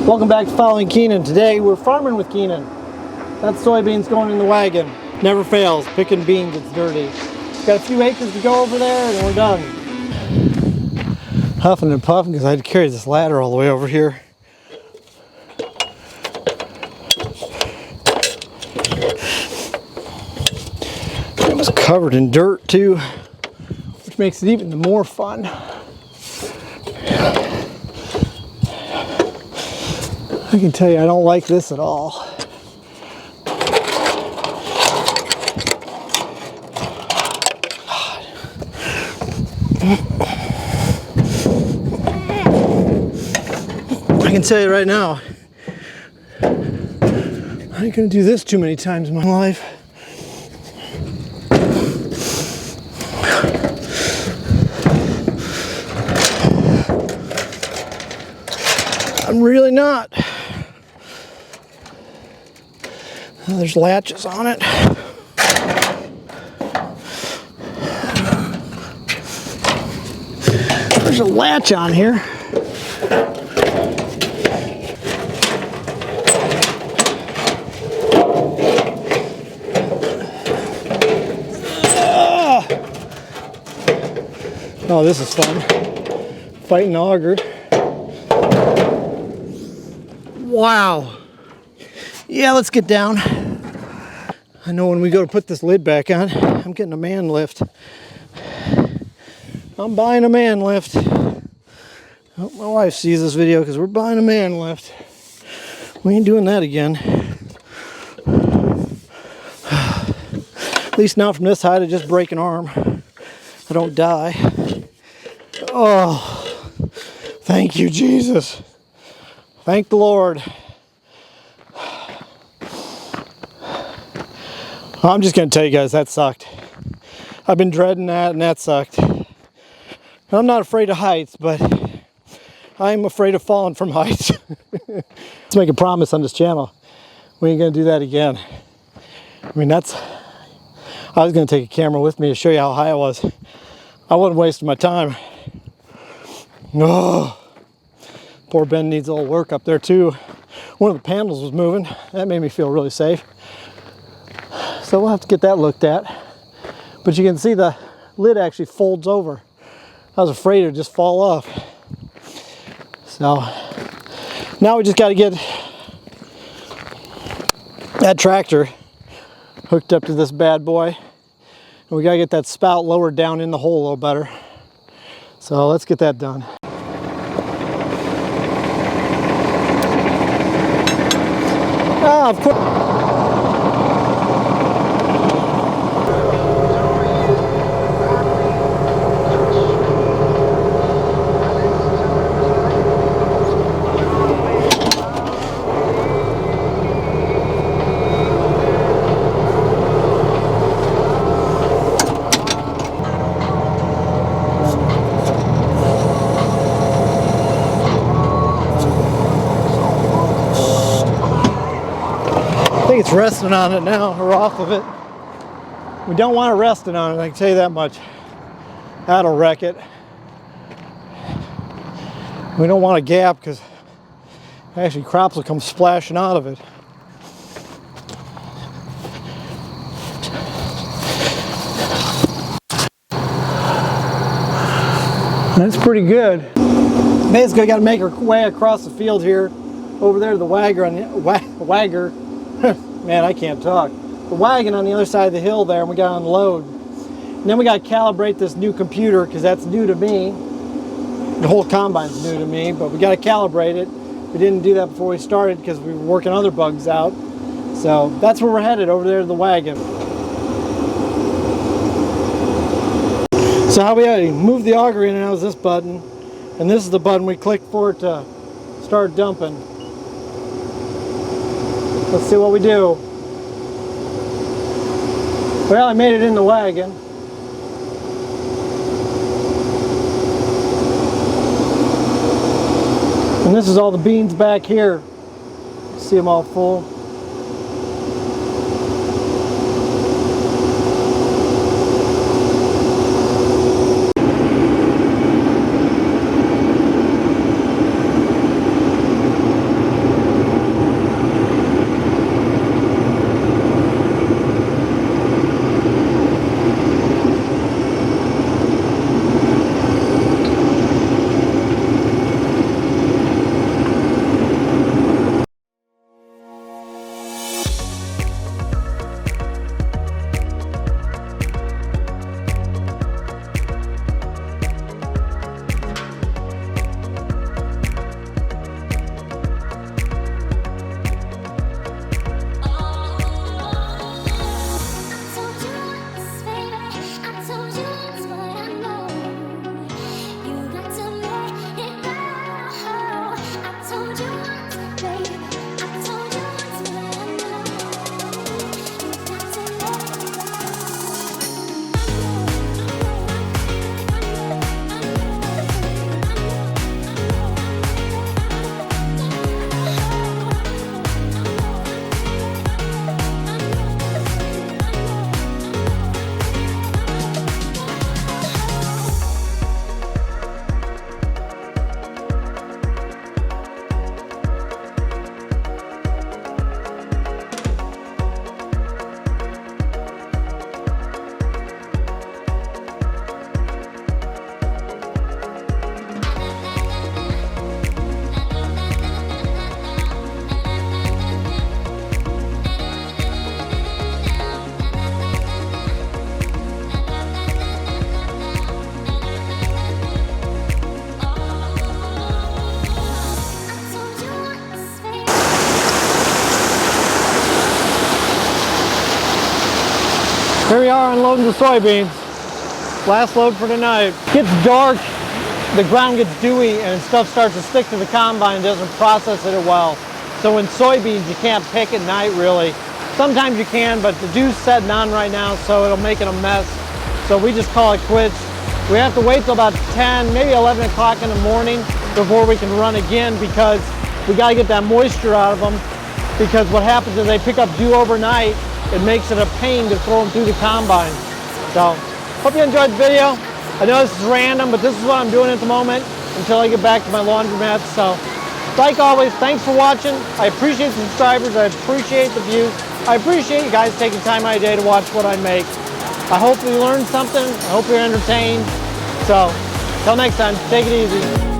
Welcome back to Following Keenan. Today we're farming with Keenan. That's soybeans going in the wagon. Never fails. Picking beans, it's dirty. Got a few acres to go over there and we're done. Huffing and puffing because I had to carry this ladder all the way over here. It was covered in dirt too, which makes it even more fun. I can tell you I don't like this at all. I can tell you right now, I ain't gonna do this too many times in my life. I'm really not. There's latches on it. There's a latch on here. Oh, this is fun. Fighting the auger. Wow. Yeah, let's get down. I know when we go to put this lid back on, I'm getting a man lift. I'm buying a man lift. I hope my wife sees this video because we're buying a man lift. We ain't doing that again. At least not from this height, I just break an arm. I don't die. Oh, thank you, Jesus. Thank the Lord. I'm just going to tell you guys, that sucked. I've been dreading that, and that sucked. I'm not afraid of heights, but I'm afraid of falling from heights. Let's make a promise on this channel. We ain't going to do that again. I mean, I was going to take a camera with me to show you how high I was. I wasn't wasting my time. Oh, poor Ben needs a little work up there too. One of the panels was moving. That made me feel really safe. So we'll have to get that looked at. But you can see the lid actually folds over. I was afraid it would just fall off. So now we just got to get that tractor hooked up to this bad boy. And we got to get that spout lowered down in the hole a little better. So let's get that done. Ah, of course. I think it's resting on it now, or off of it. We don't want it resting on it, I can tell you that much. That'll wreck it. We don't want a gap because actually crops will come splashing out of it. That's pretty good. Basically, I got to make our way across the field here, over there to the wagger on the wagger. Man, I can't talk. The wagon on the other side of the hill there, and we got to unload. And then we got to calibrate this new computer because that's new to me. The whole combine's new to me, but we got to calibrate it. We didn't do that before we started because we were working other bugs out. So that's where we're headed, over there to the wagon. So how we move the auger in and out is this button, and this is the button we click for it to start dumping. Let's see what we do. Well, I made it in the wagon. And this is all the beans back here. See them all full. Here we are unloading the soybeans. Last load for tonight. Gets dark, the ground gets dewy, and stuff starts to stick to the combine and doesn't process it well. So in soybeans, you can't pick at night really. Sometimes you can, but the dew's setting on right now, so it'll make it a mess. So we just call it quits. We have to wait till about 10, maybe 11 o'clock in the morning before we can run again, because we got to get that moisture out of them. Because what happens is they pick up dew overnight, it makes it a pain to throw them through the combine. So, hope you enjoyed the video. I know this is random, but this is what I'm doing at the moment until I get back to my laundromat. So, like always, thanks for watching. I appreciate the subscribers. I appreciate the views. I appreciate you guys taking time out of your day to watch what I make. I hope you learned something. I hope you're entertained. So, till next time, take it easy.